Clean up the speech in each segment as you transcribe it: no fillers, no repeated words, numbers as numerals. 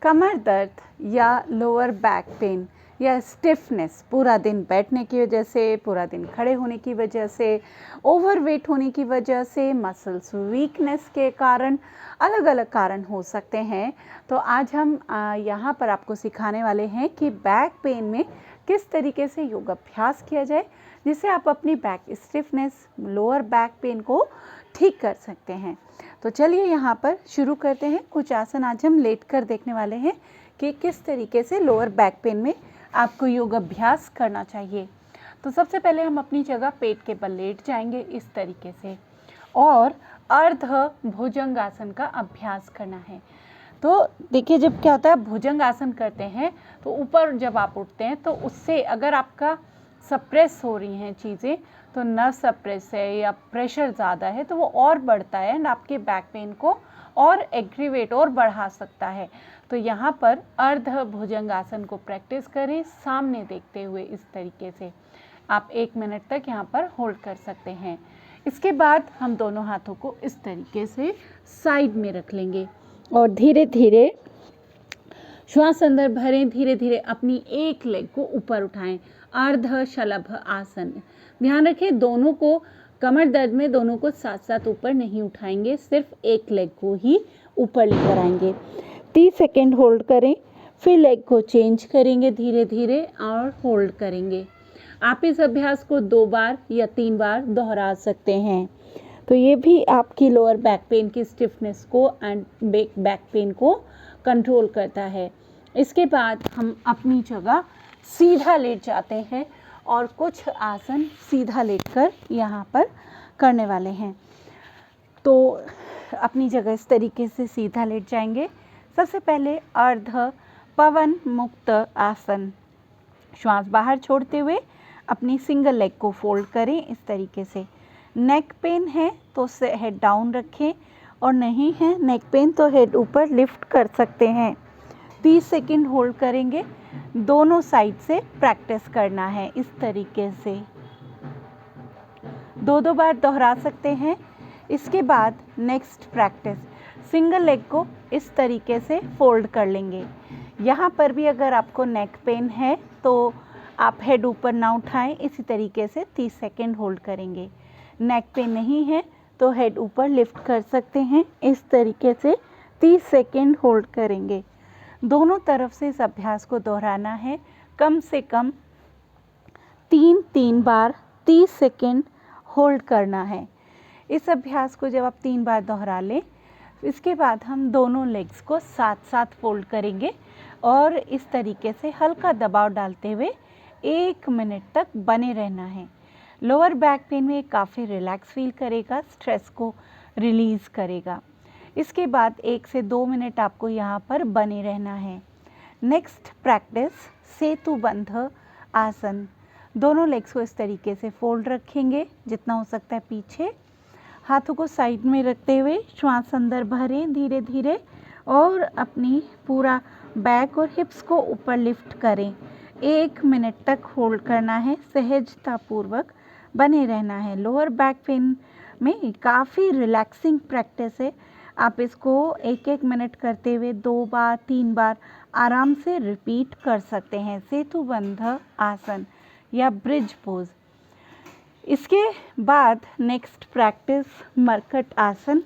कमर दर्द या lower back pain या स्टिफनेस पूरा दिन बैठने की वजह से, पूरा दिन खड़े होने की वजह से, ओवरवेट होने की वजह से, मसल्स वीकनेस के कारण, अलग अलग कारण हो सकते हैं। तो आज हम यहाँ पर आपको सिखाने वाले हैं कि बैक पेन में किस तरीके से योगाभ्यास किया जाए जिससे आप अपनी back stiffness, lower back pain को ठीक कर सकते हैं। तो चलिए यहाँ पर शुरू करते हैं। कुछ आसन आज हम लेट कर देखने वाले हैं कि किस तरीके से लोअर बैक पेन में आपको योग अभ्यास करना चाहिए। तो सबसे पहले हम अपनी जगह पेट के बल लेट जाएंगे इस तरीके से और अर्ध भुजंग आसन का अभ्यास करना है। तो देखिए, जब क्या होता है, भुजंग आसन करते हैं तो ऊपर जब आप उठते हैं तो उससे अगर आपका सप्रेस हो रही हैं चीज़ें, तो नर्व सप्रेस है या प्रेशर ज़्यादा है तो वो और बढ़ता है एंड आपके बैक पेन को और एग्रीवेट और बढ़ा सकता है। तो यहाँ पर अर्ध भुजंग आसन को प्रैक्टिस करें सामने देखते हुए। इस तरीके से आप 1 मिनट तक यहाँ पर होल्ड कर सकते हैं। इसके बाद हम दोनों हाथों को इस तरीके से साइड में रख लेंगे और धीरे धीरे श्वास अंदर भरें। धीरे धीरे अपनी एक लेग को ऊपर उठाएं, अर्ध शलभ आसन। ध्यान रखें, दोनों को कमर दर्द में दोनों को साथ साथ ऊपर नहीं उठाएंगे, सिर्फ एक लेग को ही ऊपर लेकर आएंगे। 30 सेकेंड होल्ड करें, फिर लेग को चेंज करेंगे धीरे धीरे और होल्ड करेंगे। आप इस अभ्यास को 2 बार या 3 बार दोहरा सकते हैं। तो ये भी आपकी लोअर बैक पेन की स्टिफनेस को एंड बैक पेन को कंट्रोल करता है। इसके बाद हम अपनी जगह सीधा लेट जाते हैं और कुछ आसन सीधा लेटकर यहाँ पर करने वाले हैं। तो अपनी जगह इस तरीके से सीधा लेट जाएंगे। सबसे पहले अर्ध पवन मुक्त आसन। श्वास बाहर छोड़ते हुए अपनी सिंगल लेग को फोल्ड करें इस तरीके से। नेक पेन है तो हेड डाउन रखें और नहीं है नेक पेन तो हेड ऊपर लिफ्ट कर सकते हैं। 30 सेकेंड होल्ड करेंगे। दोनों साइड से प्रैक्टिस करना है इस तरीके से। 2-2 बार दोहरा सकते हैं। इसके बाद नेक्स्ट प्रैक्टिस, सिंगल लेग को इस तरीके से फोल्ड कर लेंगे। यहाँ पर भी अगर आपको नेक पेन है तो आप हेड ऊपर ना उठाएं, इसी तरीके से 30 सेकेंड होल्ड करेंगे। नेक पेन नहीं है तो हेड ऊपर लिफ्ट कर सकते हैं, इस तरीके से 30 सेकेंड होल्ड करेंगे। दोनों तरफ से इस अभ्यास को दोहराना है कम से कम 3 बार 30 सेकेंड होल्ड करना है। इस अभ्यास को जब आप 3 बार दोहरा लें, इसके बाद हम दोनों लेग्स को साथ साथ फोल्ड करेंगे और इस तरीके से हल्का दबाव डालते हुए 1 मिनट तक बने रहना है। लोअर बैक पेन में काफ़ी रिलैक्स फील करेगा, स्ट्रेस को रिलीज़ करेगा। इसके बाद 1 से 2 मिनट आपको यहाँ पर बने रहना है। नेक्स्ट प्रैक्टिस सेतुबंध आसन। दोनों लेग्स को इस तरीके से फोल्ड रखेंगे जितना हो सकता है पीछे। हाथों को साइड में रखते हुए श्वास अंदर भरें धीरे धीरे और अपनी पूरा बैक और हिप्स को ऊपर लिफ्ट करें। 1 मिनट तक होल्ड करना है, सहजतापूर्वक बने रहना है। लोअर बैक पेन में काफ़ी रिलैक्सिंग प्रैक्टिस है। आप इसको 1-1 मिनट करते हुए 2 बार 3 बार आराम से रिपीट कर सकते हैं। सेतुबंध आसन या ब्रिज पोज। इसके बाद नेक्स्ट प्रैक्टिस मरकट आसन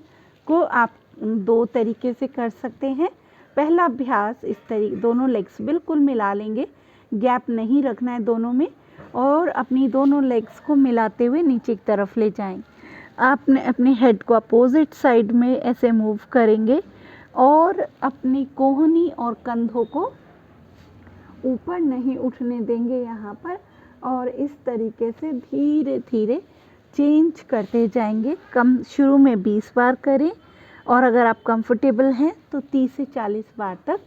को आप 2 तरीके से कर सकते हैं। पहला अभ्यास इस तरीके, दोनों लेग्स बिल्कुल मिला लेंगे, गैप नहीं रखना है दोनों में, और अपनी दोनों लेग्स को मिलाते हुए नीचे की तरफ ले जाएं। आपने अपने हेड को अपोजिट साइड में ऐसे मूव करेंगे और अपनी कोहनी और कंधों को ऊपर नहीं उठने देंगे यहाँ पर, और इस तरीके से धीरे धीरे चेंज करते जाएंगे। शुरू में 20 बार करें और अगर आप कंफर्टेबल हैं तो 30 से 40 बार तक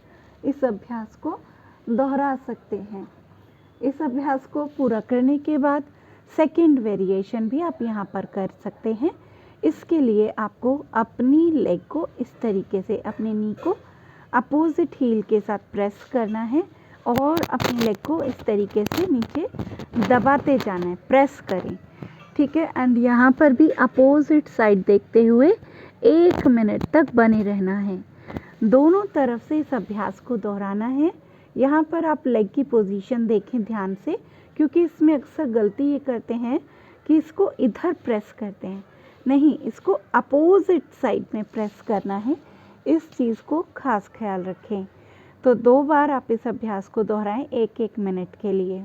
इस अभ्यास को दोहरा सकते हैं। इस अभ्यास को पूरा करने के बाद सेकंड वेरिएशन भी आप यहाँ पर कर सकते हैं। इसके लिए आपको अपनी लेग को इस तरीके से, अपने नी को अपोजिट हील के साथ प्रेस करना है और अपनी लेग को इस तरीके से नीचे दबाते जाना है, प्रेस करें, ठीक है। एंड यहाँ पर भी अपोजिट साइड देखते हुए 1 मिनट तक बने रहना है। दोनों तरफ से इस अभ्यास को दोहराना है। यहाँ पर आप लेग की पोजीशन देखें ध्यान से, क्योंकि इसमें अक्सर गलती ये करते हैं कि इसको इधर प्रेस करते हैं, नहीं, इसको अपोजिट साइड में प्रेस करना है। इस चीज़ को खास ख्याल रखें। तो 2 बार आप इस अभ्यास को दोहराएं 1-1 मिनट के लिए।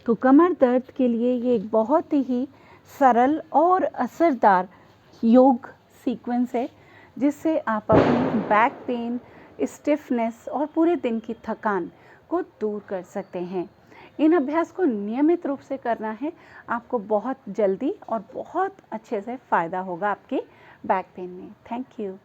तो कमर दर्द के लिए ये एक बहुत ही सरल और असरदार योग सीक्वेंस है, जिससे आप अपनी बैक पेन, स्टिफनेस और पूरे दिन की थकान को दूर कर सकते हैं। इन अभ्यास को नियमित रूप से करना है, आपको बहुत जल्दी और बहुत अच्छे से फ़ायदा होगा आपके बैक पेन में। Thank you.